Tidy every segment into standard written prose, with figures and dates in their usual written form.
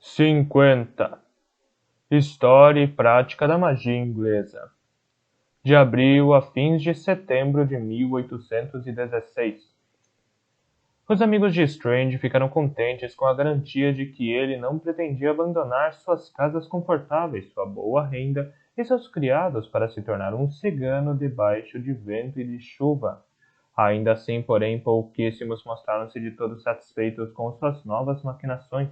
50. História e prática da magia inglesa. De abril a fins de setembro de 1816. Os amigos de Strange ficaram contentes com a garantia de que ele não pretendia abandonar suas casas confortáveis, sua boa renda e seus criados para se tornar um cigano debaixo de vento e de chuva. Ainda assim, porém, pouquíssimos mostraram-se de todo satisfeitos com suas novas maquinações.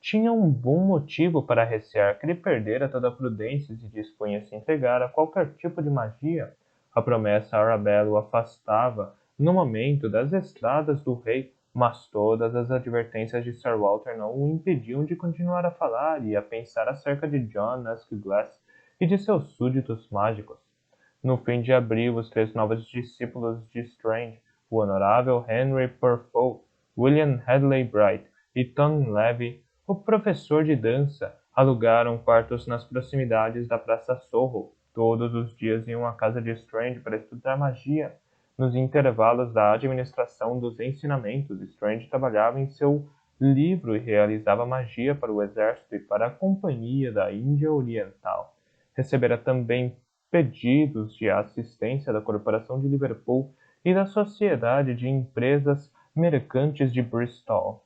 Tinha um bom motivo para recear que ele perdera toda a prudência e se dispunha a se entregar a qualquer tipo de magia. A promessa Arabella o afastava, no momento, das estradas do rei, mas todas as advertências de Sir Walter não o impediam de continuar a falar e a pensar acerca de John Glass e de seus súditos mágicos. No fim de abril, os três novos discípulos de Strange, o honorável Henry Purfoy, William Hedley Bright e Tom Levy, o professor de dança, alugaram quartos nas proximidades da Praça Soho. Todos os dias iam à casa de Strange para estudar magia. Nos intervalos da administração dos ensinamentos, Strange trabalhava em seu livro e realizava magia para o exército e para a Companhia da Índia Oriental. Recebera também pedidos de assistência da Corporação de Liverpool e da Sociedade de Empresas Mercantes de Bristol.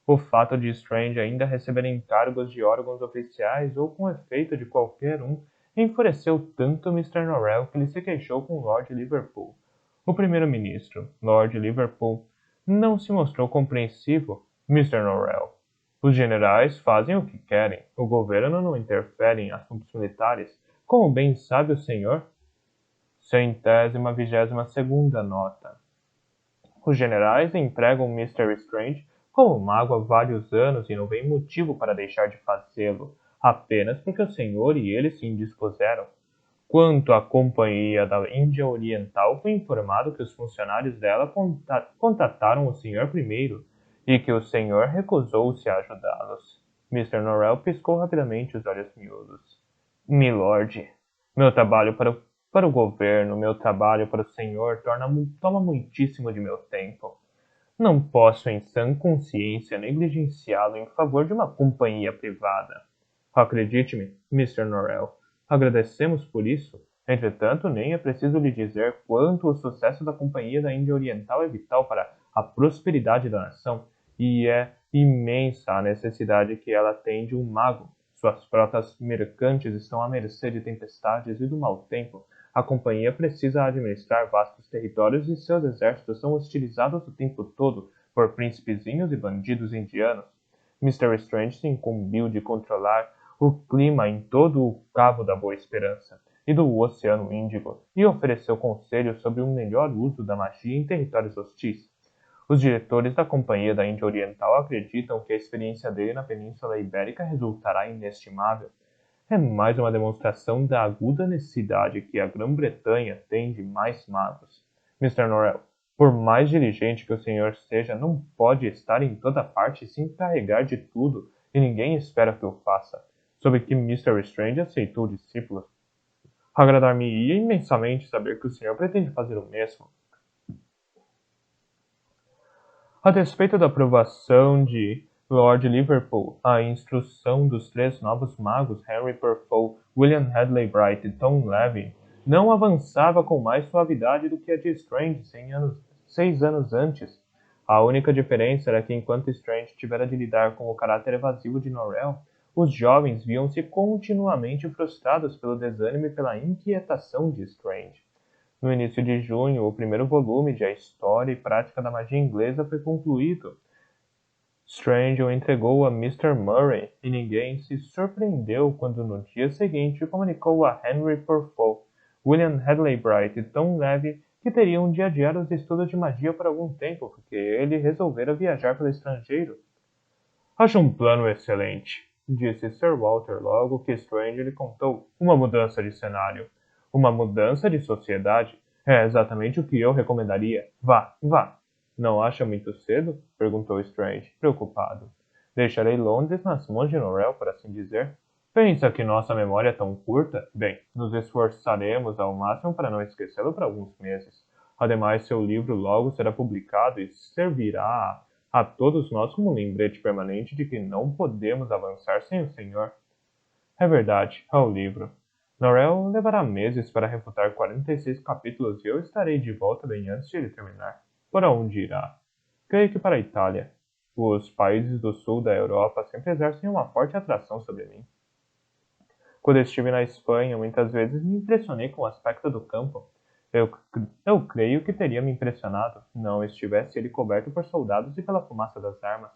O fato de Strange ainda receber encargos de órgãos oficiais ou com efeito de qualquer um enfureceu tanto Mr. Norrell que ele se queixou com Lord Liverpool. O primeiro-ministro, Lord Liverpool, não se mostrou compreensivo. Mr. Norrell. Os generais fazem o que querem. O governo não interfere em assuntos militares. Como bem sabe o senhor? 122ª nota. Os generais empregam Mr. Strange como mago há vários anos e não vem motivo para deixar de fazê-lo, apenas porque o senhor e ele se indispuseram. Quanto à Companhia da Índia Oriental, foi informado que os funcionários dela contataram o senhor primeiro e que o senhor recusou-se a ajudá-los. Mr. Norrell piscou rapidamente os olhos miúdos. Milord, meu trabalho para o governo, meu trabalho para o senhor toma muitíssimo de meu tempo. Não posso, em sã consciência, negligenciá-lo em favor de uma companhia privada. Acredite-me, Mr. Norrell, agradecemos por isso. Entretanto, nem é preciso lhe dizer quanto o sucesso da Companhia da Índia Oriental é vital para a prosperidade da nação, e é imensa a necessidade que ela tem de um mago. Suas frotas mercantes estão à mercê de tempestades e do mau tempo. A companhia precisa administrar vastos territórios e seus exércitos são hostilizados o tempo todo por príncipezinhos e bandidos indianos. Mr. Strange se incumbiu de controlar o clima em todo o Cabo da Boa Esperança e do Oceano Índico e ofereceu conselhos sobre o melhor uso da magia em territórios hostis. Os diretores da Companhia da Índia Oriental acreditam que a experiência dele na Península Ibérica resultará inestimável. É mais uma demonstração da aguda necessidade que a Grã-Bretanha tem de mais magos. Mr. Norrell, por mais diligente que o senhor seja, não pode estar em toda parte e se encarregar de tudo, e ninguém espera que o faça. Soube que Mr. Strange aceitou discípulos. Agradar-me-ia imensamente saber que o senhor pretende fazer o mesmo. A despeito da aprovação de Lord Liverpool, a instrução dos três novos magos Henry Purfoy, William Hedley Bright e Tom Levy não avançava com mais suavidade do que a de Strange 6 anos antes. A única diferença era que enquanto Strange tivera de lidar com o caráter evasivo de Norrell, os jovens viam-se continuamente frustrados pelo desânimo e pela inquietação de Strange. No início de junho, o primeiro volume de A História e Prática da Magia Inglesa foi concluído. Strange o entregou a Mr. Murray e ninguém se surpreendeu quando no dia seguinte comunicou a Henry Purfoy, William Hedley Bright e Tom Levy que teriam de adiar os estudos de magia por algum tempo, porque ele resolvera viajar pelo estrangeiro. Acho um plano excelente, disse Sir Walter logo que Strange lhe contou uma mudança de cenário. Uma mudança de sociedade? É exatamente o que eu recomendaria. Vá, vá. Não acha muito cedo? Perguntou Strange, preocupado. Deixarei Londres nas mãos de Norrell, por assim dizer. Pensa que nossa memória é tão curta? Bem, nos esforçaremos ao máximo para não esquecê-lo por alguns meses. Ademais, seu livro logo será publicado e servirá a todos nós como um lembrete permanente de que não podemos avançar sem o Senhor. É verdade, ao livro. Norrell levará meses para refutar 46 capítulos e eu estarei de volta bem antes de ele terminar. Por onde irá? Creio que para a Itália. Os países do sul da Europa sempre exercem uma forte atração sobre mim. Quando estive na Espanha, muitas vezes me impressionei com o aspecto do campo. Eu creio que teria me impressionado, não estivesse ele coberto por soldados e pela fumaça das armas.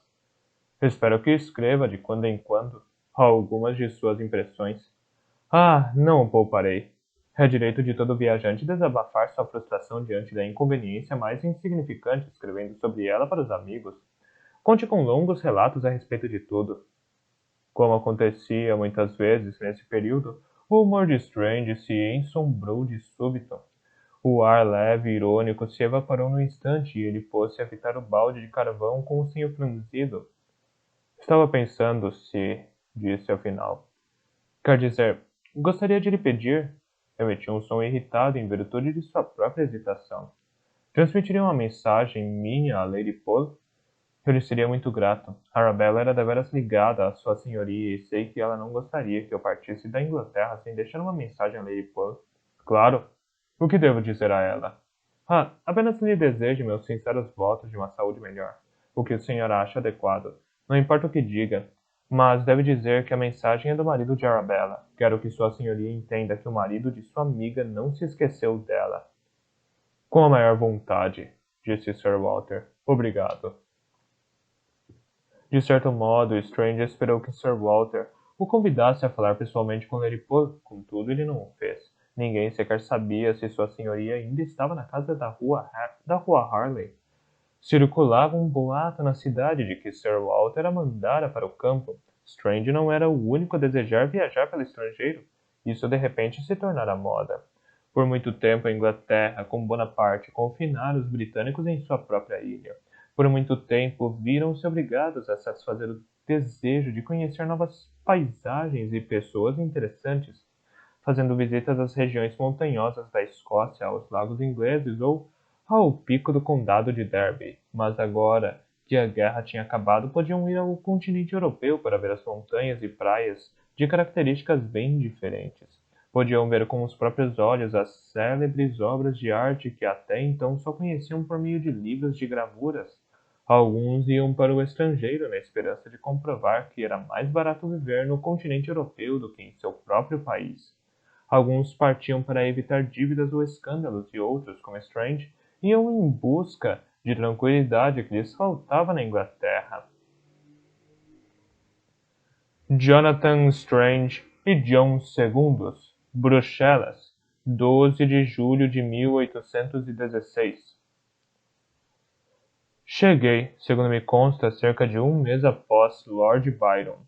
Espero que escreva, de quando em quando, algumas de suas impressões. Ah, não o pouparei. É direito de todo viajante desabafar sua frustração diante da inconveniência mais insignificante, escrevendo sobre ela para os amigos. Conte com longos relatos a respeito de tudo. Como acontecia muitas vezes nesse período, o humor de Strange se ensombrou de súbito. O ar leve e irônico se evaporou no instante e ele pôs-se a evitar o balde de carvão com o senho franzido. Estava pensando se, disse ao final. Quer dizer, gostaria de lhe pedir. Emitiu um som irritado em virtude de sua própria hesitação. Transmitiria uma mensagem minha a Lady Pole? Eu lhe seria muito grato. Arabella era deveras ligada à sua senhoria e sei que ela não gostaria que eu partisse da Inglaterra sem deixar uma mensagem a Lady Pole. Claro. O que devo dizer a ela? Ah, apenas lhe desejo meus sinceros votos de uma saúde melhor. O que o senhor acha adequado. Não importa o que diga, mas deve dizer que a mensagem é do marido de Arabella. Quero que sua senhoria entenda que o marido de sua amiga não se esqueceu dela. Com a maior vontade, disse Sir Walter. Obrigado. De certo modo, Strange esperou que Sir Walter o convidasse a falar pessoalmente com Lady Pole, contudo ele não o fez. Ninguém sequer sabia se sua senhoria ainda estava na casa da rua Harley. Circulava um boato na cidade de que Sir Walter a mandara para o campo. Strange não era o único a desejar viajar pelo estrangeiro. Isso de repente se tornara moda. Por muito tempo a Inglaterra, com Bonaparte, confinara os britânicos em sua própria ilha. Por muito tempo viram-se obrigados a satisfazer o desejo de conhecer novas paisagens e pessoas interessantes, fazendo visitas às regiões montanhosas da Escócia, aos lagos ingleses ou ao pico do condado de Derby. Mas agora que a guerra tinha acabado, podiam ir ao continente europeu para ver as montanhas e praias de características bem diferentes. Podiam ver com os próprios olhos as célebres obras de arte que até então só conheciam por meio de livros de gravuras. Alguns iam para o estrangeiro na esperança de comprovar que era mais barato viver no continente europeu do que em seu próprio país. Alguns partiam para evitar dívidas ou escândalos, e outros, como Strange, iam em busca de tranquilidade que lhes faltava na Inglaterra. Jonathan Strange e John II, Bruxelas, 12 de julho de 1816. Cheguei, segundo me consta, cerca de um mês após Lord Byron.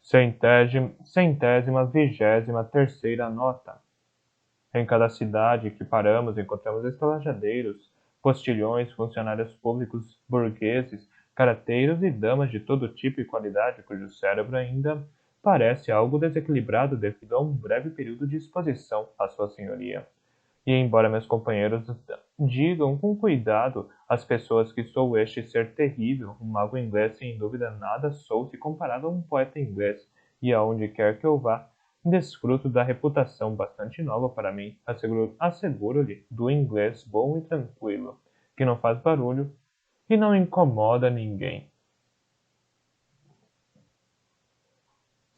Centésima, 23ª nota. Em cada cidade que paramos, encontramos estalajadeiros, postilhões, funcionários públicos, burgueses, carteiros e damas de todo tipo e qualidade, cujo cérebro ainda parece algo desequilibrado devido a um breve período de exposição à sua senhoria. E embora meus companheiros digam com cuidado às pessoas que sou este ser terrível, um mago inglês sem dúvida nada sou se comparado a um poeta inglês, e aonde quer que eu vá, desfruto da reputação bastante nova para mim, asseguro-lhe, do inglês bom e tranquilo, que não faz barulho e não incomoda ninguém.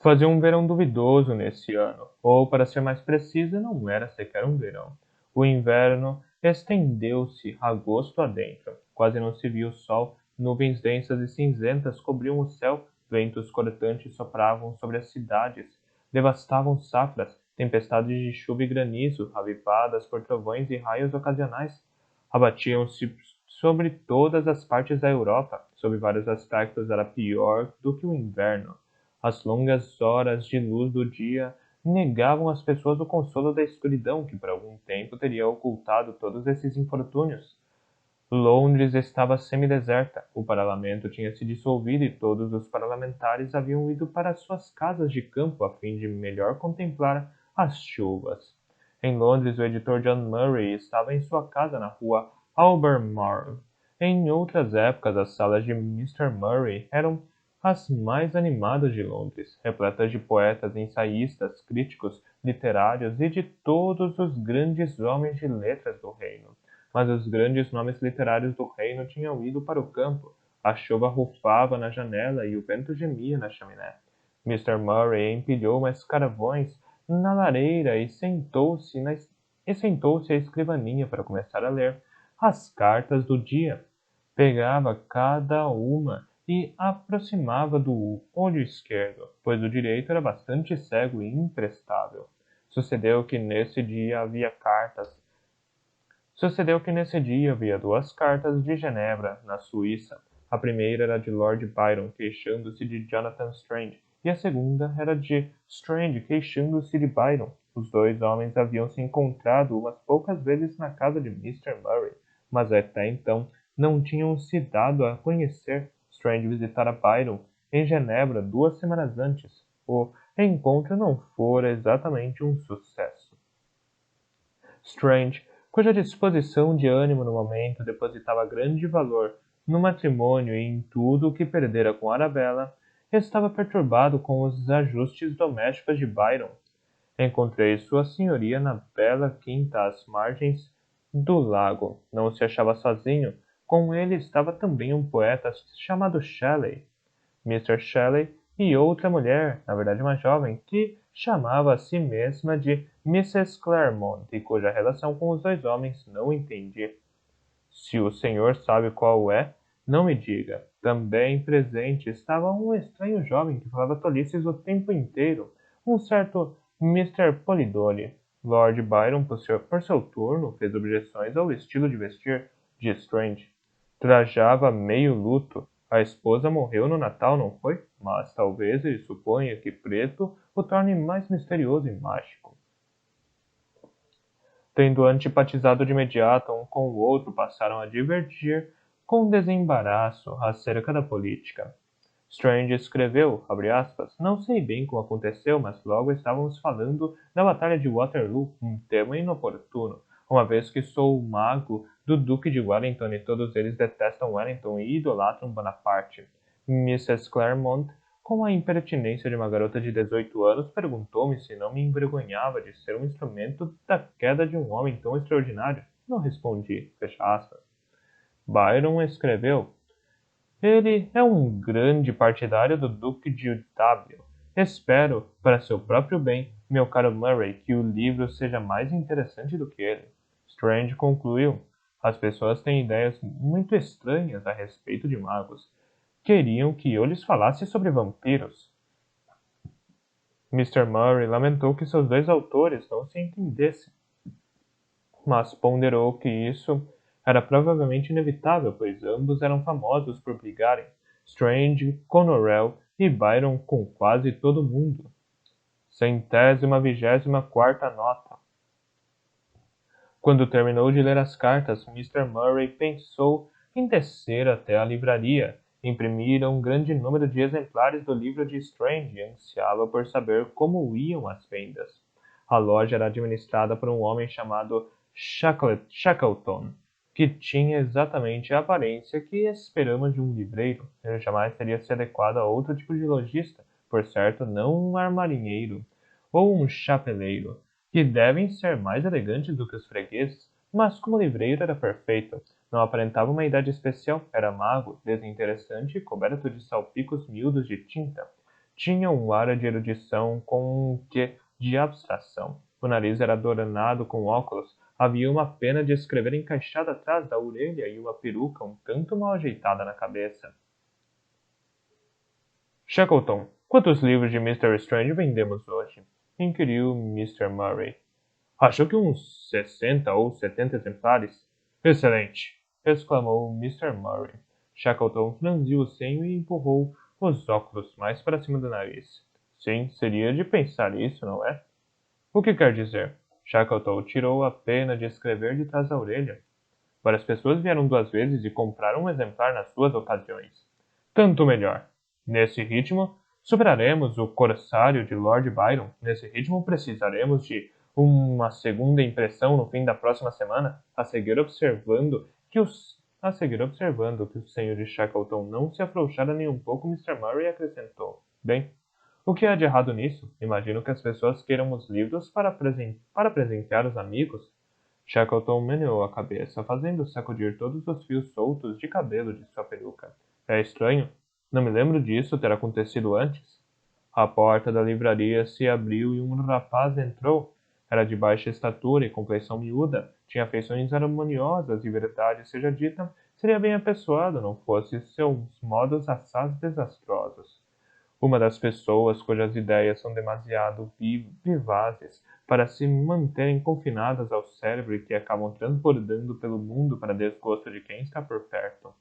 Fazia um verão duvidoso nesse ano, ou, para ser mais preciso, não era sequer um verão. O inverno estendeu-se agosto adentro. Quase não se via o sol, nuvens densas e cinzentas cobriam o céu, ventos cortantes sopravam sobre as cidades, devastavam safras, tempestades de chuva e granizo, avivadas por trovões e raios ocasionais, abatiam-se sobre todas as partes da Europa. Sob vários aspectos era pior do que o inverno. As longas horas de luz do dia negavam às pessoas o consolo da escuridão que por algum tempo teria ocultado todos esses infortúnios. Londres estava semideserta, o parlamento tinha se dissolvido e todos os parlamentares haviam ido para suas casas de campo a fim de melhor contemplar as chuvas. Em Londres, o editor John Murray estava em sua casa na rua Albemarle, Em outras épocas, as salas de Mr. Murray eram as mais animadas de Londres, repletas de poetas, ensaístas, críticos literários e de todos os grandes homens de letras do reino. Mas os grandes nomes literários do reino tinham ido para o campo. A chuva rufava na janela e o vento gemia na chaminé. Mr. Murray empilhou mais carvões na lareira e sentou-se à escrivaninha para começar a ler as cartas do dia. Pegava cada uma e aproximava do olho esquerdo, pois o direito era bastante cego e imprestável. Sucedeu que nesse dia havia duas cartas de Genebra, na Suíça. A primeira era de Lord Byron, queixando-se de Jonathan Strange, e a segunda era de Strange, queixando-se de Byron. Os dois homens haviam se encontrado umas poucas vezes na casa de Mr. Murray, mas até então não tinham se dado a conhecer. Strange visitara Byron em Genebra 2 semanas antes. O encontro não fora exatamente um sucesso. Strange, cuja disposição de ânimo no momento depositava grande valor no matrimônio e em tudo o que perdera com Arabella, estava perturbado com os ajustes domésticos de Byron. Encontrei sua senhoria na bela quinta às margens do lago. Não se achava sozinho. Com ele estava também um poeta chamado Shelley, Mr. Shelley, e outra mulher, na verdade uma jovem, que chamava a si mesma de Mrs. Claremont e cuja relação com os dois homens não entendi. Se o senhor sabe qual é, não me diga. Também presente estava um estranho jovem que falava tolices o tempo inteiro, um certo Mr. Polidori. Lord Byron, por seu turno, fez objeções ao estilo de vestir de Strange. Trajava meio luto. A esposa morreu no Natal, não foi? Mas talvez ele suponha que preto o torne mais misterioso e mágico. Tendo antipatizado de imediato um com o outro, passaram a divergir com desembaraço acerca da política. Strange escreveu, abre aspas, não sei bem como aconteceu, mas logo estávamos falando da Batalha de Waterloo, um tema inoportuno, uma vez que sou o mago do Duque de Wellington e todos eles detestam Wellington e idolatram Bonaparte. Mrs. Claremont, com a impertinência de uma garota de 18 anos, perguntou-me se não me envergonhava de ser um instrumento da queda de um homem tão extraordinário. Não respondi, fecha aspas. Byron escreveu, ele é um grande partidário do Duque de W. Espero, para seu próprio bem, meu caro Murray, que o livro seja mais interessante do que ele. Strange concluiu. As pessoas têm ideias muito estranhas a respeito de magos. Queriam que eu lhes falasse sobre vampiros. Mr. Murray lamentou que seus dois autores não se entendessem, mas ponderou que isso era provavelmente inevitável, pois ambos eram famosos por brigarem, Strange com Norrell e Byron com quase todo mundo. 124ª nota. Quando terminou de ler as cartas, Mr. Murray pensou em descer até a livraria, imprimir um grande número de exemplares do livro de Strange e ansiava por saber como iam as vendas. A loja era administrada por um homem chamado Shackleton, que tinha exatamente a aparência que esperamos de um livreiro. Ele jamais teria se adequado a outro tipo de lojista, por certo não um armarinheiro ou um chapeleiro, que devem ser mais elegantes do que os fregueses, mas como livreiro era perfeito. Não aparentava uma idade especial, era mago, desinteressante e coberto de salpicos miúdos de tinta. Tinha um ar de erudição com um quê de abstração. O nariz era adornado com óculos, havia uma pena de escrever encaixada atrás da orelha e uma peruca um tanto mal ajeitada na cabeça. Shackleton, quantos livros de Mr. Strange vendemos hoje? Inquiriu Mr. Murray. Acho que uns 60 ou 70 exemplares. Excelente! Exclamou Mr. Murray. Shackleton franziu o senho e empurrou os óculos mais para cima do nariz. Sim, seria de pensar isso, não é? O que quer dizer? Shackleton tirou a pena de escrever de trás da orelha. Várias pessoas vieram 2 vezes e compraram um exemplar nas 2 ocasiões. Tanto melhor. Nesse ritmo, superaremos o Corsário de Lord Byron. Nesse ritmo, precisaremos de uma segunda impressão no fim da próxima semana, a seguir observando que A seguir, observando que o senhor de Shackleton não se afrouxara nem um pouco, Mr. Murray acrescentou: Bem, o que há de errado nisso? Imagino que as pessoas queiram os livros para presentear os amigos. Shackleton meneou a cabeça, fazendo sacudir todos os fios soltos de cabelo de sua peruca. É estranho. Não me lembro disso ter acontecido antes. A porta da livraria se abriu e um rapaz entrou. Era de baixa estatura e complexão miúda. Tinha feições harmoniosas e, verdade seja dita, seria bem apessoado não fosse seus modos assaz desastrosos. Uma das pessoas cujas ideias são demasiado vivazes para se manterem confinadas ao cérebro e que acabam transbordando pelo mundo para desgosto de quem está por perto.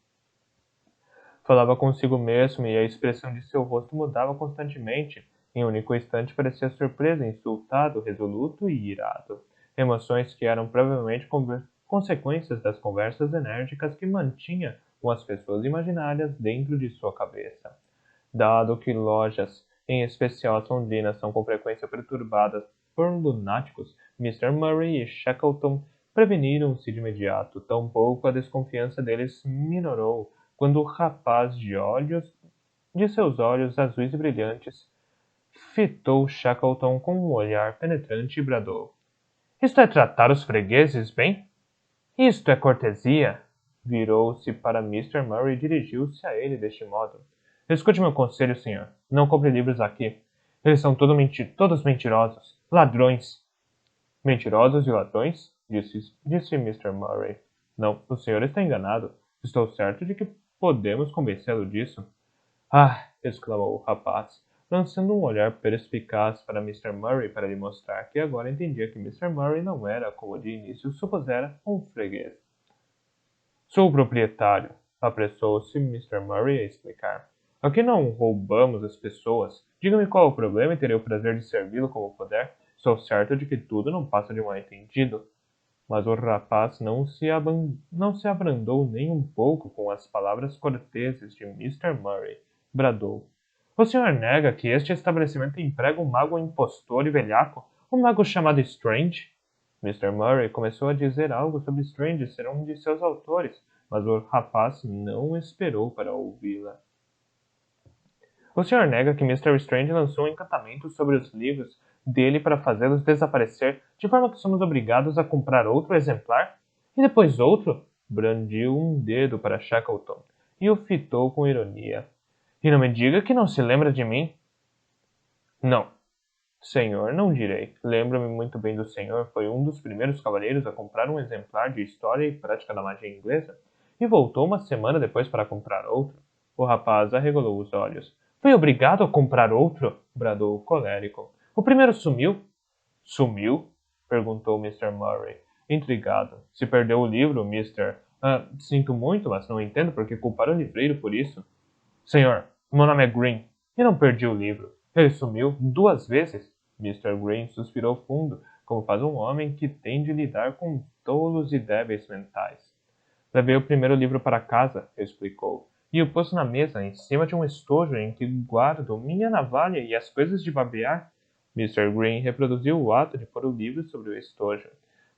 Falava consigo mesmo e a expressão de seu rosto mudava constantemente. Em um único instante parecia surpreso, insultado, resoluto e irado. Emoções que eram provavelmente consequências das conversas enérgicas que mantinha com as pessoas imaginárias dentro de sua cabeça. Dado que lojas, em especial as londrinas, são com frequência perturbadas por lunáticos, Mr. Murray e Shackleton preveniram-se de imediato. Tampouco a desconfiança deles minorou quando o rapaz de seus olhos azuis e brilhantes fitou Shackleton com um olhar penetrante e bradou: Isto é tratar os fregueses bem? Isto é cortesia? Virou-se para Mr. Murray e dirigiu-se a ele deste modo: Escute meu conselho, senhor. Não compre livros aqui. Eles são todos mentirosos. Ladrões. Mentirosos e ladrões? Disse Mr. Murray. Não, o senhor está enganado. Estou certo de que podemos convencê-lo disso. Ah! Exclamou o rapaz, lançando um olhar perspicaz para Mr. Murray para lhe mostrar que agora entendia que Mr. Murray não era, como de início supusera, um freguês. Sou o proprietário, apressou-se Mr. Murray a explicar. Aqui não roubamos as pessoas. Diga-me qual é o problema e terei o prazer de servi-lo como puder. Sou certo de que tudo não passa de um mal-entendido. Mas o rapaz não se abrandou nem um pouco com as palavras corteses de Mr. Murray. Bradou: O senhor nega que este estabelecimento emprega um mago impostor e velhaco? Um mago chamado Strange? Mr. Murray começou a dizer algo sobre Strange ser um de seus autores, mas o rapaz não esperou para ouvi-la. O senhor nega que Mr. Strange lançou um encantamento sobre os livros dele para fazê-los desaparecer, de forma que somos obrigados a comprar outro exemplar? E depois outro? Brandiu um dedo para Shackleton e o fitou com ironia. E não me diga que não se lembra de mim. Não, senhor, não direi. Lembro-me muito bem do senhor. Foi um dos primeiros cavaleiros a comprar um exemplar de História e Prática da Magia Inglesa e voltou uma semana depois para comprar outro. O rapaz arregalou os olhos. Foi obrigado a comprar outro? Bradou colérico. O primeiro sumiu? Sumiu? Perguntou Mr. Murray, intrigado. Se perdeu o livro, Mr. Sinto muito, mas não entendo por que culpar o livreiro por isso. Senhor, meu nome é Green e não perdi o livro. Ele sumiu 2 vezes. Mr. Green suspirou fundo, como faz um homem que tem de lidar com tolos e débeis mentais. Levei o primeiro livro para casa, explicou, e o pus na mesa, em cima de um estojo em que guardo minha navalha e as coisas de barbear. Mr. Green reproduziu o ato de pôr o livro sobre o estojo.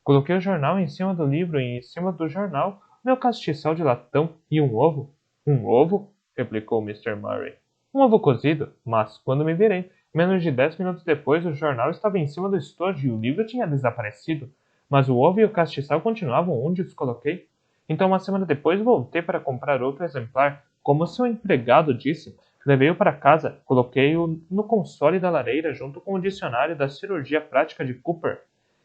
Coloquei o jornal em cima do livro e em cima do jornal meu castiçal de latão e um ovo. Um ovo? Replicou Mr. Murray. Um ovo cozido, mas quando me virei, menos de 10 minutos depois, o jornal estava em cima do estojo e o livro tinha desaparecido. Mas o ovo e o castiçal continuavam onde os coloquei. Então, uma semana depois, voltei para comprar outro exemplar. Como seu empregado disse, levei-o para casa, coloquei-o no console da lareira junto com o dicionário da cirurgia prática de Cooper.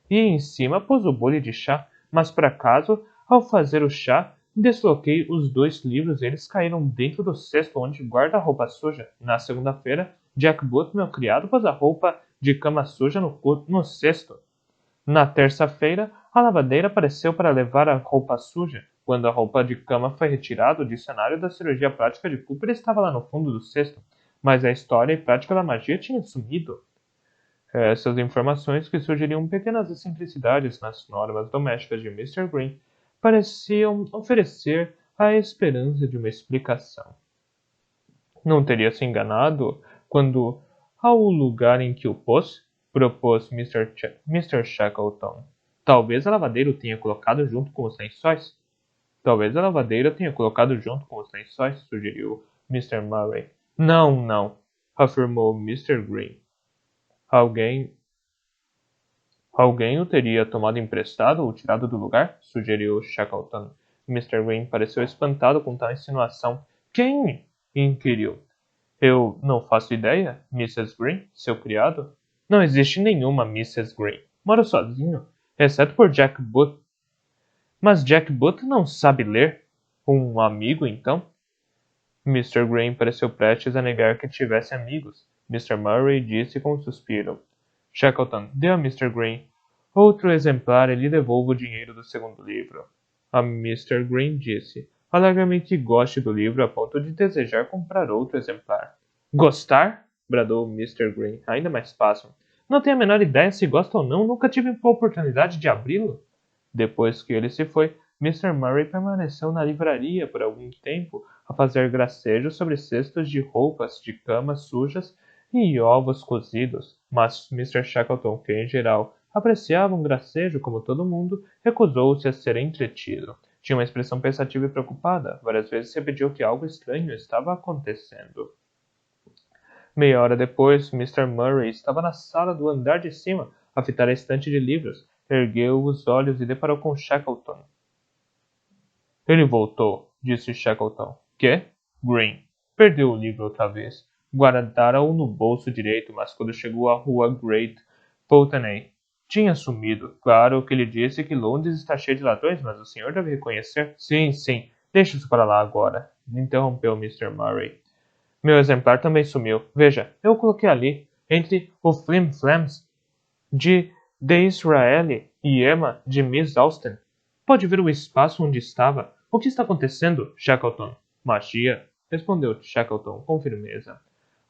E em cima pus o bule de chá, mas por acaso, ao fazer o chá, desloquei os 2 livros e eles caíram dentro do cesto onde guarda a roupa suja. Na segunda-feira, Jack Boot, meu criado, pôs a roupa de cama suja no cesto. Na terça-feira, a lavadeira apareceu para levar a roupa suja. Quando a roupa de cama foi retirada, o dicionário da cirurgia prática de Cooper estava lá no fundo do cesto, mas a história e prática da magia tinha sumido. Essas informações, que sugeriam pequenas excentricidades nas normas domésticas de Mr. Green, pareciam oferecer a esperança de uma explicação. Não teria se enganado quando, ao lugar em que o pôs, propôs Mr. Shackleton. Talvez a lavadeira o tenha colocado junto com os lençóis. Talvez a lavadeira tenha colocado junto com os lençóis, sugeriu Mr. Murray. Não, não, afirmou Mr. Green. Alguém Alguém o teria tomado emprestado ou tirado do lugar? Sugeriu Shackleton. Mr. Green pareceu espantado com tal insinuação. Quem? Inquiriu. Eu não faço ideia, Mrs. Green, seu criado. Não existe nenhuma Mrs. Green. Moro sozinho, exceto por Jack Butt. Mas Jack Butt não sabe ler? Um amigo, então? Mr. Green pareceu prestes a negar que tivesse amigos. Mr. Murray disse com um suspiro. Shackleton, dê a Mr. Green outro exemplar e lhe devolva o dinheiro do segundo livro. A Mr. Green disse. Alegre-me que goste do livro a ponto de desejar comprar outro exemplar. Gostar? Bradou Mr. Green, ainda mais pasmo. Não tenho a menor ideia se gosta ou não, nunca tive a oportunidade de abri-lo. Depois que ele se foi, Mr. Murray permaneceu na livraria por algum tempo a fazer gracejos sobre cestos de roupas de cama sujas e ovos cozidos, mas Mr. Shackleton, que em geral apreciava um gracejo como todo mundo, recusou-se a ser entretido. Tinha uma expressão pensativa e preocupada. Várias vezes repetiu que algo estranho estava acontecendo. Meia hora depois, Mr. Murray estava na sala do andar de cima, a fitar a estante de livros. Ergueu os olhos e deparou com Shackleton. Ele voltou, disse Shackleton. Que? Green. Perdeu o livro outra vez. Guardara-o no bolso direito, mas quando chegou à rua Great Pulteney, tinha sumido. Claro que ele disse que Londres está cheio de ladrões, mas o senhor deve reconhecer. Sim, sim. Deixe isso para lá agora, interrompeu Mr. Murray. Meu exemplar também sumiu. Veja, eu o coloquei ali, entre o Flim Flams de Disraeli e Emma de Miss Austen. Pode ver o espaço onde estava. O que está acontecendo, Shackleton? Magia, respondeu Shackleton com firmeza.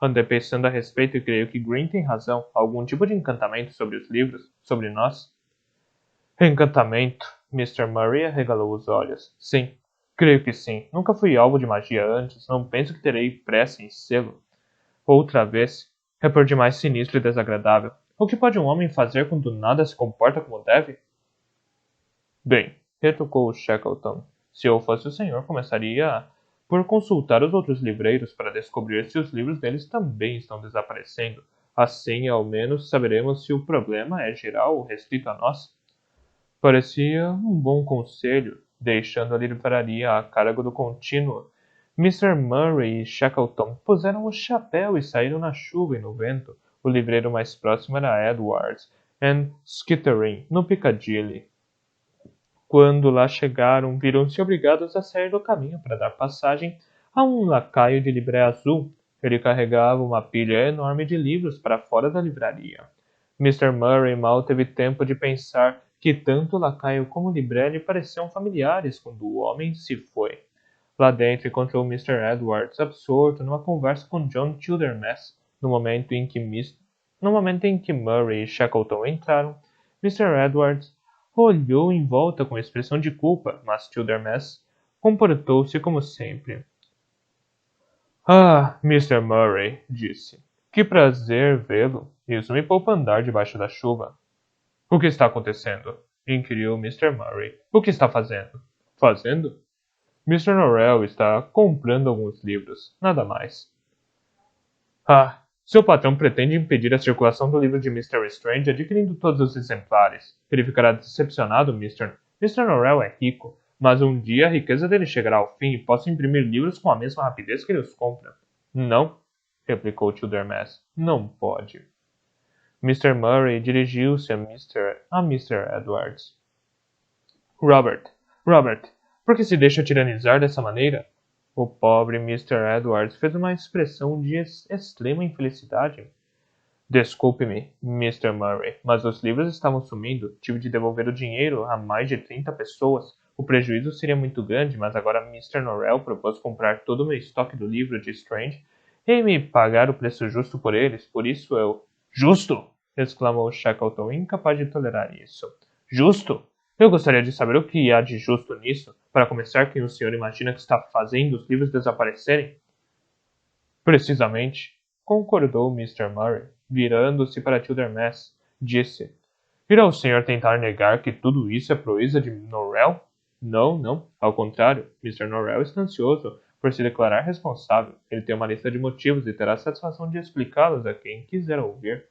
Andei pensando a respeito e creio que Green tem razão. Algum tipo de encantamento sobre os livros, sobre nós? Encantamento? Mr. Murray arregalou os olhos. Sim, creio que sim. Nunca fui alvo de magia antes. Não penso que terei pressa em sê-lo. Outra vez, é por demais sinistro e desagradável. O que pode um homem fazer quando nada se comporta como deve? Bem, retrucou Shackleton, se eu fosse o senhor, começaria por consultar os outros livreiros para descobrir se os livros deles também estão desaparecendo. Assim, ao menos, saberemos se o problema é geral ou restrito a nós. Parecia um bom conselho, deixando a livraria a cargo do contínuo. Mr. Murray e Shackleton puseram o chapéu e saíram na chuva e no vento. O livreiro mais próximo era Edwards and Skittering, no Piccadilly. Quando lá chegaram, viram-se obrigados a sair do caminho para dar passagem a um lacaio de libré azul. Ele carregava uma pilha enorme de livros para fora da livraria. Mr. Murray mal teve tempo de pensar que tanto o lacaio como o libré lhe pareciam familiares quando o homem se foi. Lá dentro encontrou Mr. Edwards absorto numa conversa com John Childermas. No momento em que Murray e Shackleton entraram, Mr. Edwards olhou em volta com expressão de culpa, mas Childermas comportou-se como sempre. Ah, Mr. Murray, disse. Que prazer vê-lo. Isso me poupa andar debaixo da chuva. O que está acontecendo? Inquiriu Mr. Murray. O que está fazendo? Fazendo? Mr. Norrell está comprando alguns livros, nada mais. Ah, seu patrão pretende impedir a circulação do livro de Mr. Strange adquirindo todos os exemplares. Ele ficará decepcionado, Mr. Norrell é rico, mas um dia a riqueza dele chegará ao fim e posso imprimir livros com a mesma rapidez que ele os compra. Não, replicou Childermas. Não pode. Mr. Murray dirigiu-se a Mr. Edwards. Robert, por que se deixa tiranizar dessa maneira? O pobre Mr. Edwards fez uma expressão de extrema infelicidade. Desculpe-me, Mr. Murray, mas os livros estavam sumindo. Tive de devolver o dinheiro a mais de 30 pessoas. O prejuízo seria muito grande, mas agora Mr. Norrell propôs comprar todo o meu estoque do livro de Strange e me pagar o preço justo por eles. Por isso eu... Justo! Exclamou Shackleton, incapaz de tolerar isso. Justo? Eu gostaria de saber o que há de justo nisso. Para começar, quem o senhor imagina que está fazendo os livros desaparecerem? Precisamente, concordou Mr. Murray, virando-se para Childermas, disse. Irá o senhor tentar negar que tudo isso é proeza de Norrell? Não, não. Ao contrário, Mr. Norrell está ansioso por se declarar responsável. Ele tem uma lista de motivos e terá a satisfação de explicá-los a quem quiser ouvir.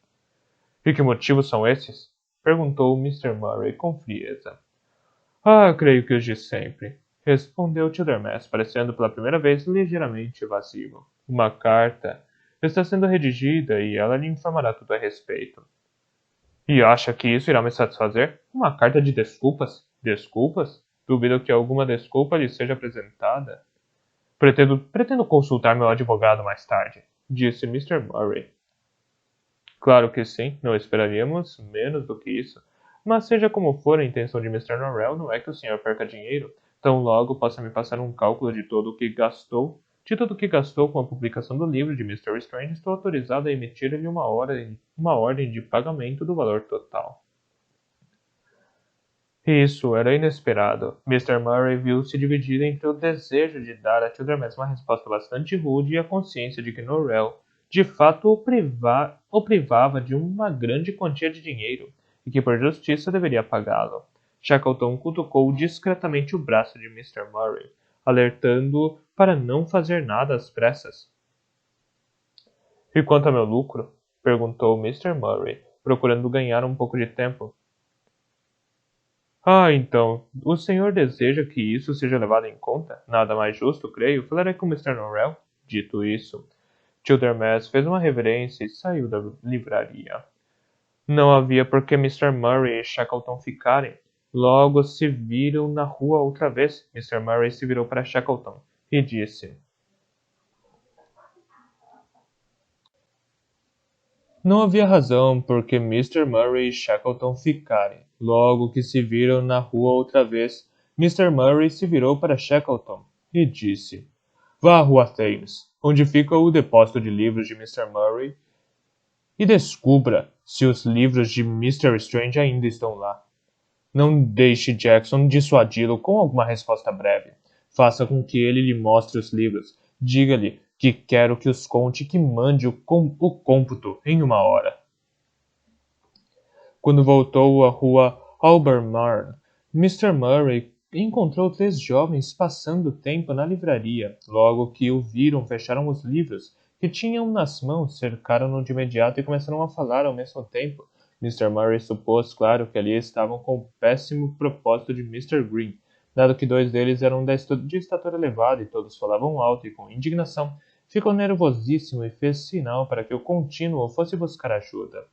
E que motivos são esses? Perguntou Mr. Murray com frieza. Ah, creio que os de sempre, respondeu Tildermass, parecendo pela primeira vez ligeiramente evasivo. Uma carta está sendo redigida e ela lhe informará tudo a respeito. E acha que isso irá me satisfazer? Uma carta de desculpas? Desculpas? Duvido que alguma desculpa lhe seja apresentada. Pretendo consultar meu advogado mais tarde, disse Mr. Murray. Claro que sim, não esperaríamos menos do que isso. Mas seja como for, a intenção de Mr. Norrell não é que o senhor perca dinheiro. Tão logo possa me passar um cálculo de tudo o que gastou. De tudo o que gastou com a publicação do livro de Mr. Strange, estou autorizado a emitir-lhe uma ordem de pagamento do valor total. Isso era inesperado. Mr. Murray viu-se dividido entre o desejo de dar a Tildermass uma resposta bastante rude e a consciência de que Norrell, de fato, o privava de uma grande quantia de dinheiro e que, por justiça, deveria pagá-lo. Shackleton cutucou discretamente o braço de Mr. Murray, alertando-o para não fazer nada às pressas. E quanto ao meu lucro? Perguntou Mr. Murray, procurando ganhar um pouco de tempo. Ah, então, o senhor deseja que isso seja levado em conta? Nada mais justo, creio. Falarei com Mr. Norrell. Dito isso, Tildermass fez uma reverência e saiu da livraria. Não havia por que Mr. Murray e Shackleton ficarem. Logo se viram na rua outra vez. Mr. Murray se virou para Shackleton e disse: Não havia razão por que Mr. Murray e Shackleton ficarem. Logo que se viram na rua outra vez, Mr. Murray se virou para Shackleton e disse: Vá à rua Thames, onde fica o depósito de livros de Mr. Murray, e descubra se os livros de Mr. Strange ainda estão lá. Não deixe Jackson dissuadi-lo com alguma resposta breve. Faça com que ele lhe mostre os livros. Diga-lhe que quero que os conte e que mande o cômputo em 1 hora. Quando voltou à rua Albemarle, Mr. Murray encontrou 3 jovens passando tempo na livraria. Logo que o viram, fecharam os livros que tinham nas mãos, cercaram-no de imediato e começaram a falar ao mesmo tempo. Mr. Murray supôs, claro, que ali estavam com o péssimo propósito de Mr. Green, dado que 2 deles eram de estatura elevada e todos falavam alto e com indignação. Ficou nervosíssimo e fez sinal para que o contínuo fosse buscar ajuda.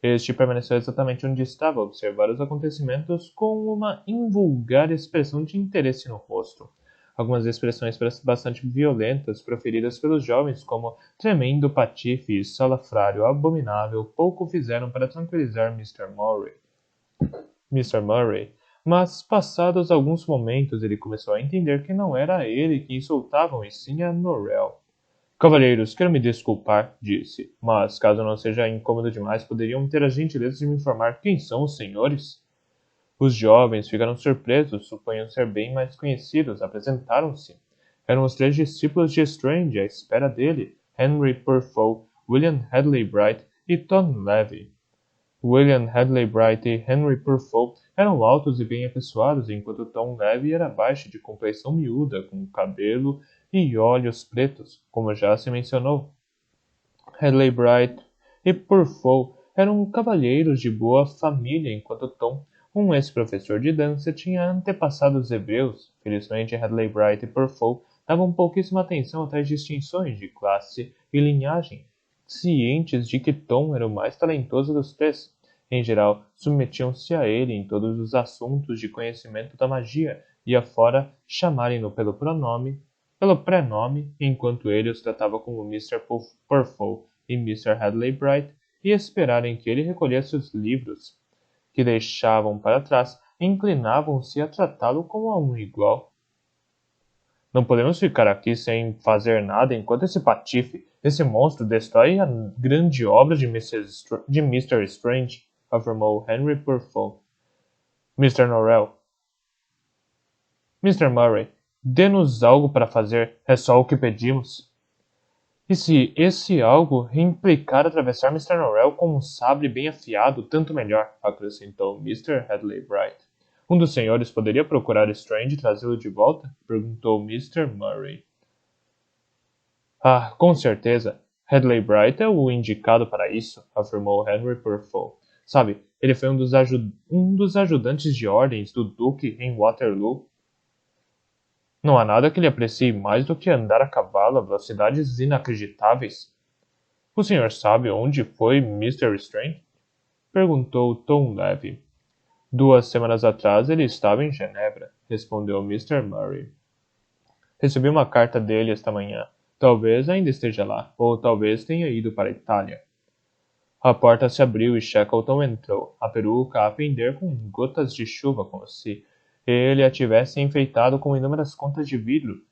Este permaneceu exatamente onde estava, a observar os acontecimentos com uma invulgar expressão de interesse no rosto. Algumas expressões bastante violentas proferidas pelos jovens, como tremendo patife e salafrário abominável, pouco fizeram para tranquilizar Mr. Murray, mas passados alguns momentos ele começou a entender que não era ele que insultavam, e sim a Norrell. Cavalheiros, quero me desculpar, disse, mas caso não seja incômodo demais, poderiam ter a gentileza de me informar quem são os senhores? Os jovens ficaram surpresos, supunham ser bem mais conhecidos, apresentaram-se. Eram os 3 discípulos de Strange, à espera dele, Henry Purfoy, William Hadley Bright e Tom Levy. William Hadley Bright e Henry Purfoy eram altos e bem apessoados, enquanto Tom Levy era baixo, de complexão miúda, com cabelo e olhos pretos, como já se mencionou. Hadley Bright e Purfoy eram cavalheiros de boa família, enquanto Tom, um ex-professor de dança, tinha antepassados hebreus. Felizmente, Hadley Bright e Purfoy davam pouquíssima atenção a tais distinções de classe e linhagem, cientes de que Tom era o mais talentoso dos 3. Em geral, submetiam-se a ele em todos os assuntos de conhecimento da magia, e afora chamarem-no pelo prenome, enquanto ele os tratava como Mr. Purfoy e Mr. Hadley Bright, e esperarem que ele recolhesse os livros que deixavam para trás, inclinavam-se a tratá-lo como a um igual. Não podemos ficar aqui sem fazer nada enquanto esse patife, esse monstro, destrói a grande obra de Mr. Strange, afirmou Henry Purfoy. Mr. Norrell. Mr. Murray, dê-nos algo para fazer, é só o que pedimos. E se esse algo implicar atravessar Mr. Norrell com um sabre bem afiado, tanto melhor, acrescentou Mr. Hadley Bright. Um dos senhores poderia procurar Strange e trazê-lo de volta? Perguntou Mr. Murray. Ah, com certeza. Hedley Bright é o indicado para isso, afirmou Henry Purfoy. Sabe, ele foi um dos ajudantes de ordens do Duque em Waterloo. Não há nada que lhe aprecie mais do que andar a cavalo a velocidades inacreditáveis. O senhor sabe onde foi Mr. Strange? Perguntou Tom leve. 2 semanas atrás ele estava em Genebra, respondeu Mr. Murray. Recebi uma carta dele esta manhã. Talvez ainda esteja lá, ou talvez tenha ido para a Itália. A porta se abriu e Shackleton entrou, a peruca a pender com gotas de chuva, como se ele a tivesse enfeitado com inúmeras contas de vidro.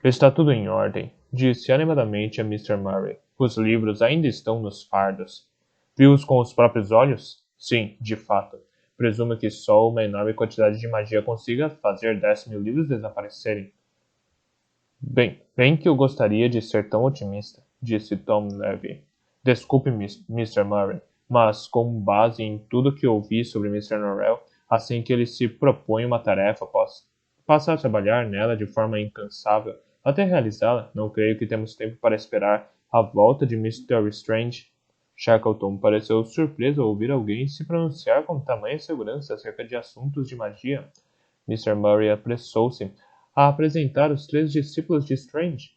Está tudo em ordem, disse animadamente a Mr. Murray. Os livros ainda estão nos fardos. Viu-os com os próprios olhos? Sim, de fato. Presumo que só uma enorme quantidade de magia consiga fazer 10.000 livros desaparecerem. Bem que eu gostaria de ser tão otimista, disse Tom leve. Desculpe, Mr. Murray, mas com base em tudo que ouvi sobre Mr. Norrell, assim que ele se propõe uma tarefa, passa a trabalhar nela de forma incansável. Até realizá-la, não creio que temos tempo para esperar a volta de Mr. Strange. Shackleton pareceu surpreso ao ouvir alguém se pronunciar com tamanha segurança acerca de assuntos de magia. Mr. Murray apressou-se a apresentar os 3 discípulos de Strange.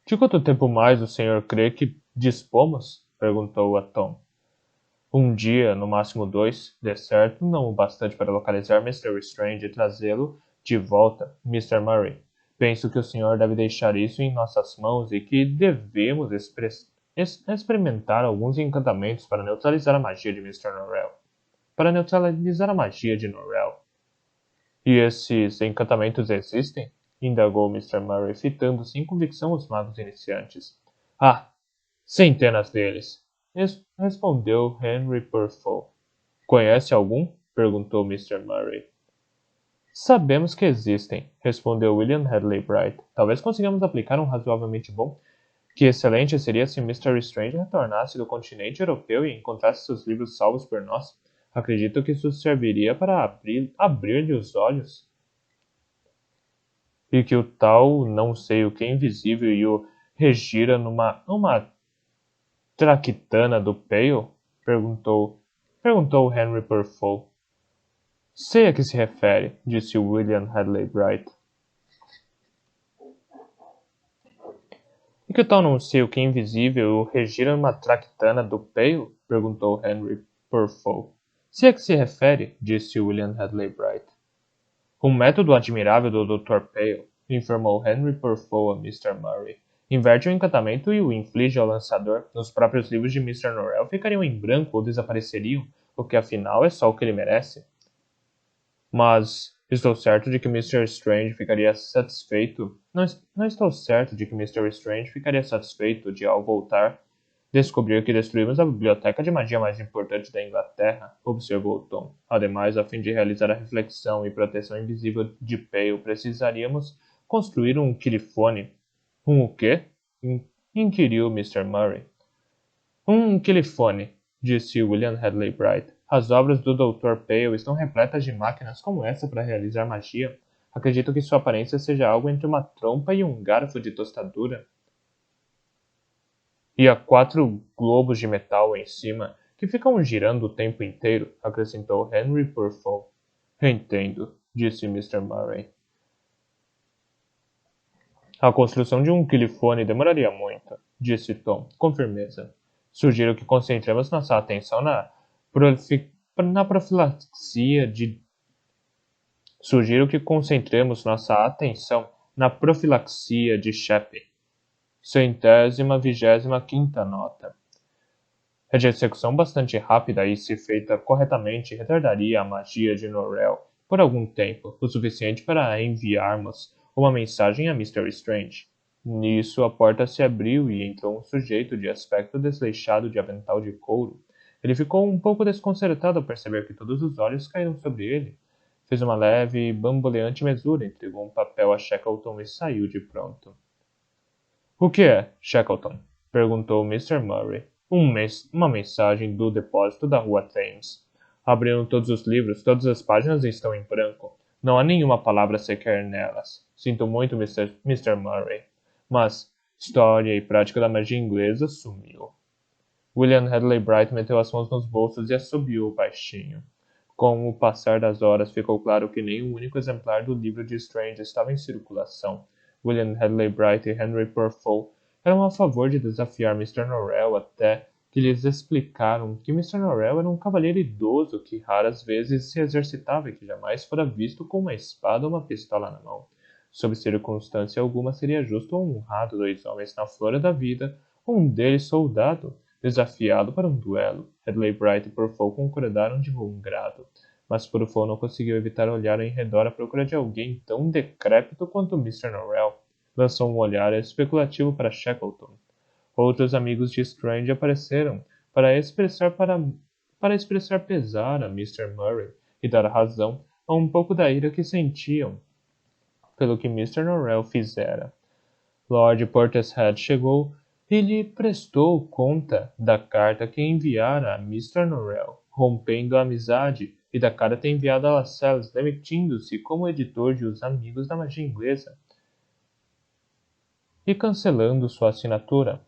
De quanto tempo mais o senhor crê que dispomos? Perguntou a Tom. Um dia, no máximo 2, de certo, não o bastante para localizar Mr. Strange e trazê-lo de volta, Mr. Murray. Penso que o senhor deve deixar isso em nossas mãos e que devemos experimentar alguns encantamentos para neutralizar a magia de Mr. Norrell. Para neutralizar a magia de Norrell. E esses encantamentos existem? Indagou Mr. Murray, fitando sem convicção os magos iniciantes. Ah, centenas deles, respondeu Henry Purfoy. Conhece algum? Perguntou Mr. Murray. Sabemos que existem, respondeu William Hedley Bright. Talvez consigamos aplicar um razoavelmente bom. Que excelente seria se Mr. Strange retornasse do continente europeu e encontrasse seus livros salvos por nós. Acredito que isso serviria para abrir-lhe os olhos. E que o tal não sei o que invisível e o regira numa traquitana do Pale? Perguntou Henry Purfoy. Sei a que se refere, disse William Hedley Bright. E que tal não sei o que invisível o regira numa traquitana do Pale? Perguntou Henry Purfoy. Sei a que se refere, disse William Hedley Bright. Um método admirável do Dr. Pale, informou Henry Purfoy a Mr. Murray. Inverte o encantamento e o inflige ao lançador. Nos próprios livros de Mr. Norrell ficariam em branco ou desapareceriam, o que afinal é só o que ele merece. Mas estou certo de que Mr. Strange ficaria satisfeito. Não estou certo de que Mr. Strange ficaria satisfeito de, ao voltar, descobrir que destruímos a biblioteca de magia mais importante da Inglaterra, observou Tom. Ademais, a fim de realizar a reflexão e proteção invisível de Pale, precisaríamos construir um quilifone. O quê? Inquiriu Mr. Murray. Um quilifone, disse William Hedley Bright. As obras do Dr. Pale estão repletas de máquinas como essa para realizar magia. Acredito que sua aparência seja algo entre uma trompa e um garfo de tostadura. E há 4 globos de metal em cima, que ficam girando o tempo inteiro, acrescentou Henry Purfoy. Entendo, disse Mr. Murray. A construção de um quilifone demoraria muito, disse Tom, com firmeza. Sugiro que concentremos nossa atenção na profilaxia de... Sugiro que concentremos nossa atenção na profilaxia de Shepey. 125ª nota. É de execução bastante rápida e, se feita corretamente, retardaria a magia de Norrell por algum tempo, o suficiente para enviarmos uma mensagem a Mr. Strange. Nisso a porta se abriu e entrou um sujeito de aspecto desleixado de avental de couro. Ele ficou um pouco desconcertado ao perceber que todos os olhos caíram sobre ele. Fez uma leve e bamboleante mesura, entregou um papel a Shackleton e saiu de pronto. O que é, Shackleton? Perguntou Mr. Murray. Uma mensagem do depósito da rua Thames. Abriram todos os livros, todas as páginas estão em branco. Não há nenhuma palavra sequer nelas. Sinto muito, Mr. Murray. Mas História e Prática da Magia Inglesa sumiu. William Hadley Bright meteu as mãos nos bolsos e assobiou baixinho. Com o passar das horas, ficou claro que nem um único exemplar do livro de Strange estava em circulação. William Hadley Bright e Henry Purfoy eram a favor de desafiar Mr. Norrell até que lhes explicaram que Mr. Norrell era um cavalheiro idoso que raras vezes se exercitava e que jamais fora visto com uma espada ou uma pistola na mão. Sob circunstância alguma seria justo ou honrado dois homens na flora da vida, um deles soldado, desafiado para um duelo. Hadley Bright e Purfoy concordaram de bom grado, mas Purfoy não conseguiu evitar olhar em redor à procura de alguém tão decrépito quanto Mr. Norrell. Lançou um olhar especulativo para Shackleton. Outros amigos de Strange apareceram para expressar pesar a Mr. Murray e dar razão a um pouco da ira que sentiam pelo que Mr. Norrell fizera. Lord Portishead chegou e lhe prestou conta da carta que enviara a Mr. Norrell, rompendo a amizade, e da carta enviada a Lascelles, demitindo-se como editor de Os Amigos da Magia Inglesa e cancelando sua assinatura.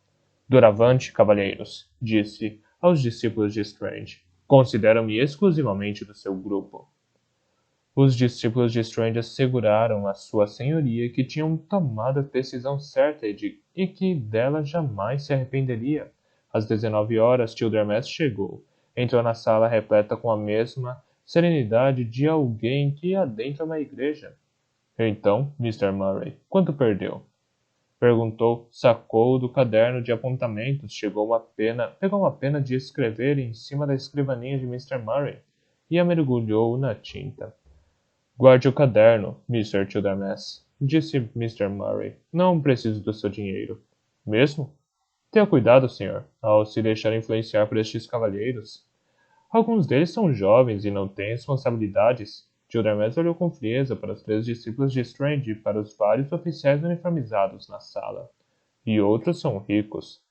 Doravante, cavalheiros, disse aos discípulos de Strange, consideram-me exclusivamente do seu grupo. Os discípulos de Strange asseguraram a sua senhoria que tinham tomado a decisão certa e que dela jamais se arrependeria. Às 19 horas, Childermas chegou. Entrou na sala repleta com a mesma serenidade de alguém que adentra uma igreja. Então, Mr. Murray, quanto perdeu? Perguntou, sacou do caderno de apontamentos, pegou uma pena de escrever em cima da escrivaninha de Mr. Murray e a mergulhou na tinta. Guarde o caderno, Mr. Childermas, disse Mr. Murray. Não preciso do seu dinheiro. Mesmo? Tenha cuidado, senhor, ao se deixar influenciar por estes cavalheiros. Alguns deles são jovens e não têm responsabilidades. Childermas olhou com frieza para os 3 discípulos de Strange e para os vários oficiais uniformizados na sala. E outros são ricos.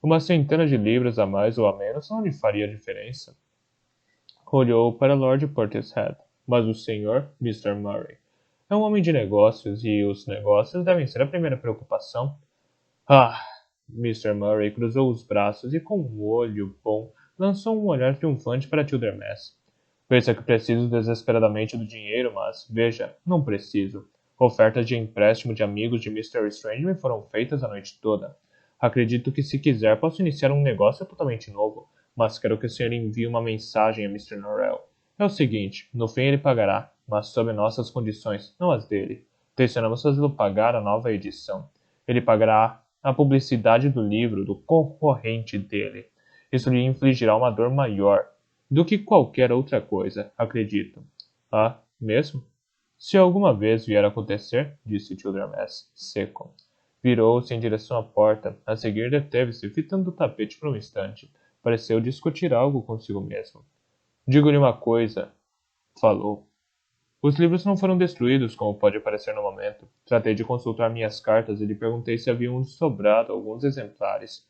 Uma centena de libras a mais ou a menos não lhe faria diferença. Olhou para Lord Portishead. Mas o senhor, Mr. Murray, é um homem de negócios e os negócios devem ser a primeira preocupação. Ah! Mr. Murray cruzou os braços e, com um olho bom, lançou um olhar triunfante para Childermas. Pensa que preciso desesperadamente do dinheiro, mas, veja, não preciso. Ofertas de empréstimo de amigos de Mr. Strange me foram feitas a noite toda. Acredito que, se quiser, posso iniciar um negócio totalmente novo, mas quero que o senhor envie uma mensagem a Mr. Norrell. É o seguinte, no fim ele pagará, mas sob nossas condições, não as dele. Tencionamos fazê-lo pagar a nova edição. Ele pagará a publicidade do livro do concorrente dele. Isso lhe infligirá uma dor maior do que qualquer outra coisa, acredito. Ah, mesmo? Se alguma vez vier a acontecer, disse Childermas, seco. Virou-se em direção à porta. A seguir deteve-se, fitando o tapete por um instante. Pareceu discutir algo consigo mesmo. Digo-lhe uma coisa, falou. Os livros não foram destruídos, como pode parecer no momento. Tratei de consultar minhas cartas e lhe perguntei se haviam sobrado alguns exemplares.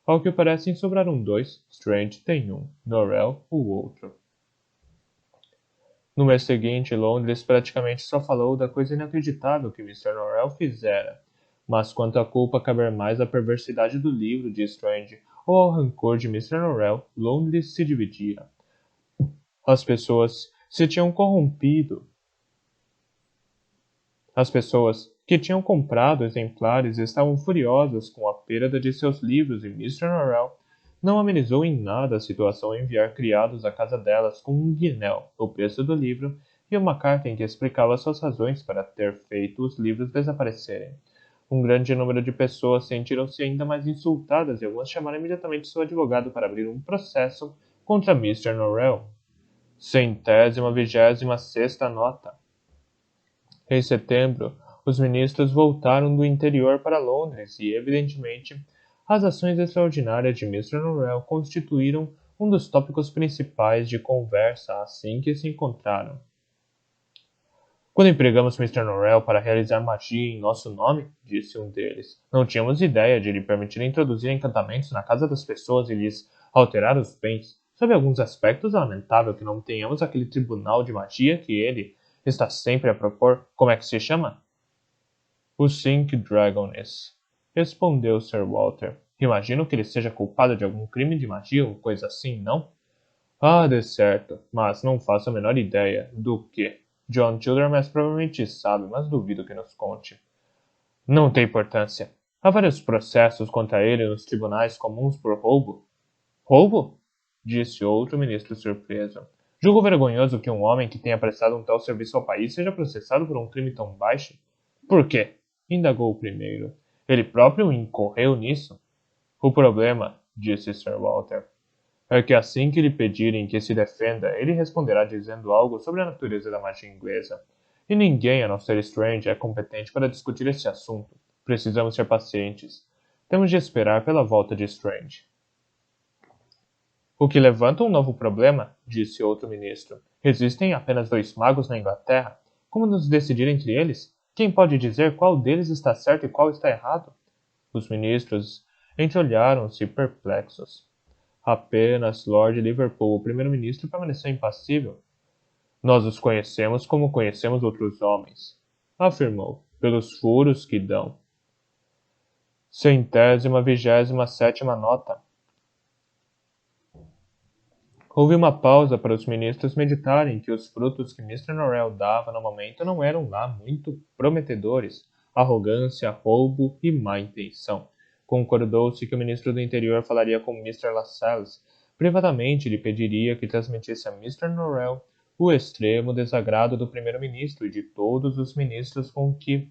Ao que parece, sobraram 2. Strange tem um, Norrell o outro. No mês seguinte, Londres praticamente só falou da coisa inacreditável que Mr. Norrell fizera. Mas quanto à culpa caber mais à perversidade do livro de Strange ou ao rancor de Mr. Norrell, Londres se dividia. As pessoas que tinham comprado exemplares estavam furiosas com a perda de seus livros e Mr. Norrell não amenizou em nada a situação ao enviar criados à casa delas com um guinéu, o preço do livro, e uma carta em que explicava suas razões para ter feito os livros desaparecerem. Um grande número de pessoas sentiram-se ainda mais insultadas e algumas chamaram imediatamente seu advogado para abrir um processo contra Mr. Norrell. 126ª nota. Em setembro, os ministros voltaram do interior para Londres e, evidentemente, as ações extraordinárias de Mr. Norrell constituíram um dos tópicos principais de conversa assim que se encontraram. Quando empregamos Mr. Norrell para realizar magia em nosso nome, disse um deles, não tínhamos ideia de lhe permitir introduzir encantamentos na casa das pessoas e lhes alterar os bens. Sob alguns aspectos, é lamentável que não tenhamos aquele tribunal de magia que ele está sempre a propor. Como é que se chama? O Cinque Dragones, respondeu Sir Walter. Imagino que ele seja culpado de algum crime de magia ou coisa assim, não? Ah, de certo, mas não faço a menor ideia do que. John Childermas provavelmente sabe, mas duvido que nos conte. Não tem importância. Há vários processos contra ele nos tribunais comuns por roubo. Roubo? Disse outro ministro surpreso. Julgo vergonhoso que um homem que tenha prestado um tal serviço ao país seja processado por um crime tão baixo. Por quê? Indagou o primeiro. Ele próprio incorreu nisso? O problema, disse Sir Walter, é que assim que lhe pedirem que se defenda, ele responderá dizendo algo sobre a natureza da magia inglesa. E ninguém, a não ser Strange, é competente para discutir esse assunto. Precisamos ser pacientes. Temos de esperar pela volta de Strange. O que levanta um novo problema, disse outro ministro. Existem apenas 2 magos na Inglaterra. Como nos decidir entre eles? Quem pode dizer qual deles está certo e qual está errado? Os ministros entreolharam-se perplexos. Apenas Lord Liverpool, o primeiro-ministro, permaneceu impassível. Nós os conhecemos como conhecemos outros homens, afirmou, pelos furos que dão. 127ª nota. Houve uma pausa para os ministros meditarem que os frutos que Mr. Norrell dava no momento não eram lá muito prometedores. Arrogância, roubo e má intenção. Concordou-se que o ministro do Interior falaria com Mr. Lascelles. Privadamente lhe pediria que transmitisse a Mr. Norrell o extremo desagrado do primeiro-ministro e de todos os ministros com que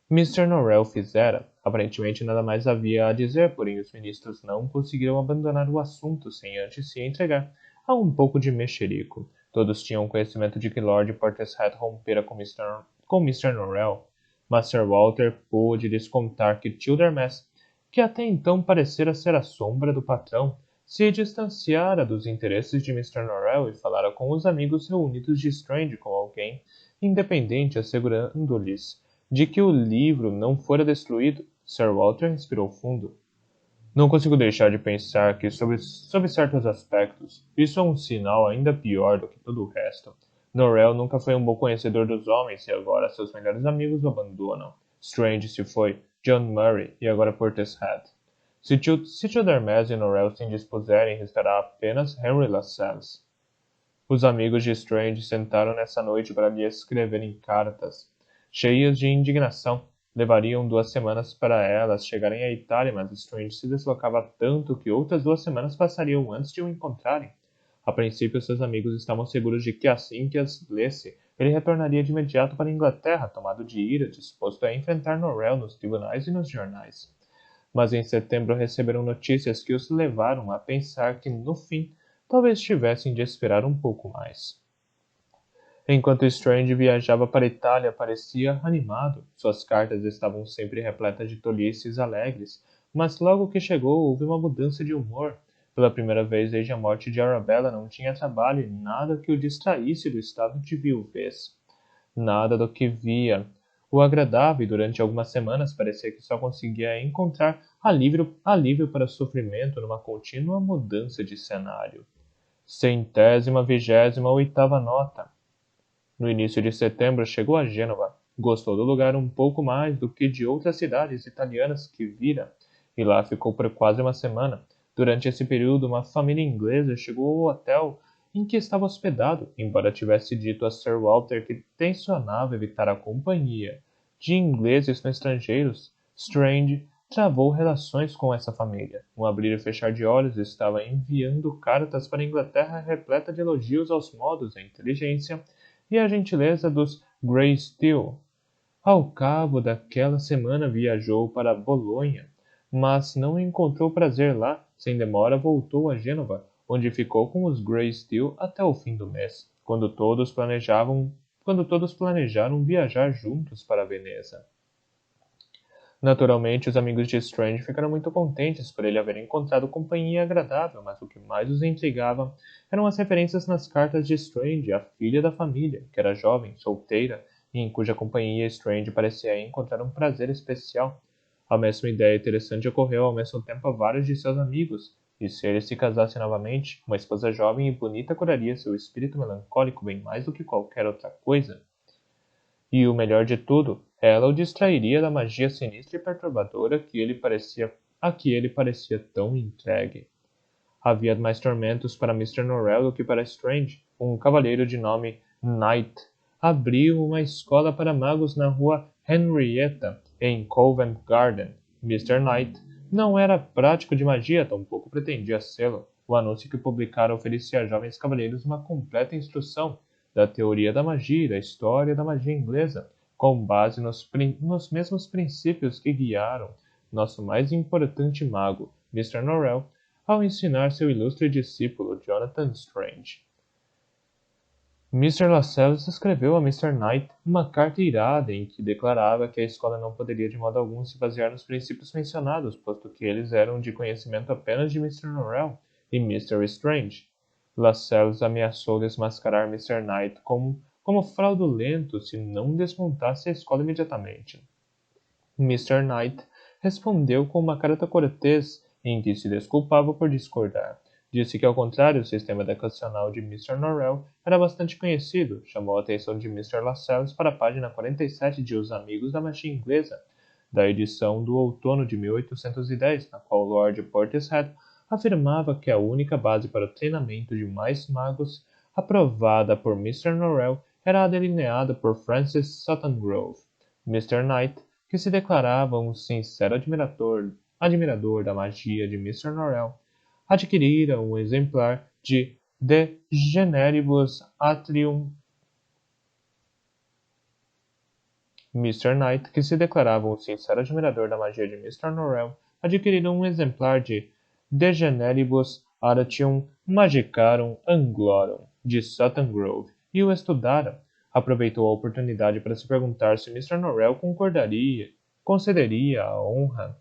Mr. Norrell fizera. Aparentemente nada mais havia a dizer, porém os ministros não conseguiram abandonar o assunto sem antes se entregar a um pouco de mexerico. Todos tinham conhecimento de que Lord Portishead rompera com Mr. Norrell, mas Sir Walter pôde lhes contar que Childermas, que até então parecera ser a sombra do patrão, se distanciara dos interesses de Mr. Norrell e falara com os amigos reunidos de Strange com alguém independente, assegurando-lhes de que o livro não fora destruído. Sir Walter respirou fundo. Não consigo deixar de pensar que, sob certos aspectos, isso é um sinal ainda pior do que todo o resto. Norrell nunca foi um bom conhecedor dos homens e agora seus melhores amigos o abandonam. Strange se foi, John Murray e agora Portishead. Se Childermas e Norrell se indispuserem, restará apenas Henry Lascelles. Os amigos de Strange sentaram nessa noite para lhe escreverem cartas, cheias de indignação. Levariam 2 semanas para elas chegarem à Itália, mas Strange se deslocava tanto que outras 2 semanas passariam antes de o encontrarem. A princípio, seus amigos estavam seguros de que assim que as lesse, ele retornaria de imediato para a Inglaterra, tomado de ira, disposto a enfrentar Norrell nos tribunais e nos jornais. Mas em setembro receberam notícias que os levaram a pensar que, no fim, talvez tivessem de esperar um pouco mais. Enquanto Strange viajava para a Itália, parecia animado. Suas cartas estavam sempre repletas de tolices alegres, mas logo que chegou houve uma mudança de humor. Pela primeira vez desde a morte de Arabella não tinha trabalho e nada que o distraísse do estado de viuvez. Nada do que via o agradava e durante algumas semanas parecia que só conseguia encontrar alívio para o sofrimento numa contínua mudança de cenário. 128ª nota. No início de setembro chegou a Gênova. Gostou do lugar um pouco mais do que de outras cidades italianas que vira, e lá ficou por quase uma semana. Durante esse período, uma família inglesa chegou ao hotel em que estava hospedado, embora tivesse dito a Sir Walter que tencionava evitar a companhia de ingleses no estrangeiros. Strange travou relações com essa família. Um abrir e fechar de olhos, estava enviando cartas para a Inglaterra repleta de elogios aos modos, à inteligência e a gentileza dos Greysteel. Ao cabo daquela semana viajou para Bolonha, mas não encontrou prazer lá. Sem demora voltou a Gênova, onde ficou com os Greysteel até o fim do mês, quando todos planejaram viajar juntos para Veneza. Naturalmente, os amigos de Strange ficaram muito contentes por ele haver encontrado companhia agradável, mas o que mais os intrigava eram as referências nas cartas de Strange à filha da família, que era jovem, solteira, e em cuja companhia Strange parecia encontrar um prazer especial. A mesma ideia interessante ocorreu ao mesmo tempo a vários de seus amigos, e se ele se casasse novamente, uma esposa jovem e bonita curaria seu espírito melancólico bem mais do que qualquer outra coisa. E o melhor de tudo, ela o distrairia da magia sinistra e perturbadora a que ele parecia tão entregue. Havia mais tormentos para Mr. Norrell do que para Strange. Um cavalheiro de nome Knight abriu uma escola para magos na rua Henrietta, em Covent Garden. Mr. Knight não era prático de magia, tampouco pretendia sê-lo. O anúncio que publicara oferecia a jovens cavalheiros uma completa instrução da teoria da magia e da história da magia inglesa, com base nos mesmos princípios que guiaram nosso mais importante mago, Mr. Norrell, ao ensinar seu ilustre discípulo Jonathan Strange. Mr. Lascelles escreveu a Mr. Knight uma carta irada em que declarava que a escola não poderia de modo algum se basear nos princípios mencionados, posto que eles eram de conhecimento apenas de Mr. Norrell e Mr. Strange. Lascelles ameaçou desmascarar Mr. Knight como fraudulento se não desmontasse a escola imediatamente. Mr. Knight respondeu com uma carta cortês em que se desculpava por discordar. Disse que, ao contrário, o sistema educacional de Mr. Norrell era bastante conhecido. Chamou a atenção de Mr. Lascelles para a página 47 de Os Amigos da Magia Inglesa, da edição do outono de 1810, na qual Lord Portishead afirmava que a única base para o treinamento de mais magos aprovada por Mr. Norrell era a delineada por Francis Sutton Grove. Mr. Knight, que se declarava um sincero admirador da magia de Mr. Norrell, adquirira um exemplar de De Generibus Atrium. Mr. Knight, que se declarava um sincero admirador da magia de Mr. Norrell, adquirira um exemplar de De Generibus Artium Magicarum Anglorum, de Sutton Grove, e o estudara. Aproveitou a oportunidade para se perguntar se Mr. Norrell concederia a honra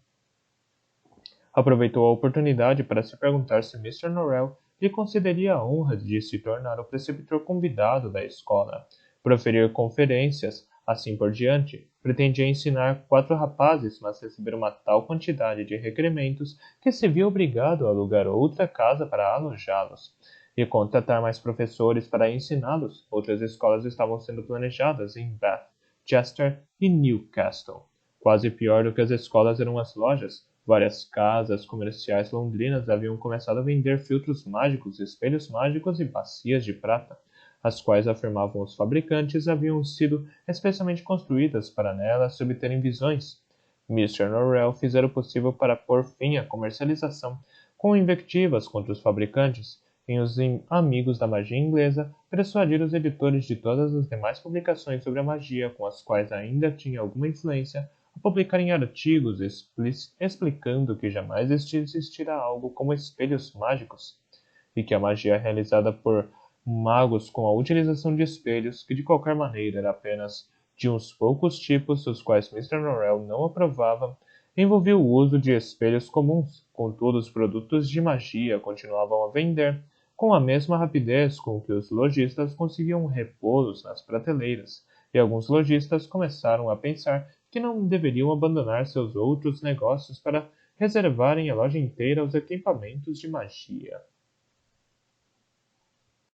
lhe concederia a honra de se tornar o preceptor convidado da escola, proferir conferências, assim por diante. Pretendia ensinar 4 rapazes, mas recebera uma tal quantidade de requerimentos que se viu obrigado a alugar outra casa para alojá-los e contratar mais professores para ensiná-los. Outras escolas estavam sendo planejadas em Bath, Chester e Newcastle. Quase pior do que as escolas eram as lojas. Várias casas comerciais londrinas haviam começado a vender filtros mágicos, espelhos mágicos e bacias de prata, as quais, afirmavam os fabricantes, haviam sido especialmente construídas para nelas se obterem visões. Mr. Norrell fizera o possível para pôr fim à comercialização, com invectivas contra os fabricantes. Em Os Amigos da Magia Inglesa, persuadir os editores de todas as demais publicações sobre a magia com as quais ainda tinha alguma influência a publicarem artigos explicando que jamais existirá algo como espelhos mágicos, e que a magia realizada por magos com a utilização de espelhos, que de qualquer maneira era apenas de uns poucos tipos, os quais Mr. Norrell não aprovava, envolvia o uso de espelhos comuns. Contudo, os produtos de magia continuavam a vender com a mesma rapidez com que os lojistas conseguiam repô-los nas prateleiras, e alguns lojistas começaram a pensar que não deveriam abandonar seus outros negócios para reservarem a loja inteira aos equipamentos de magia.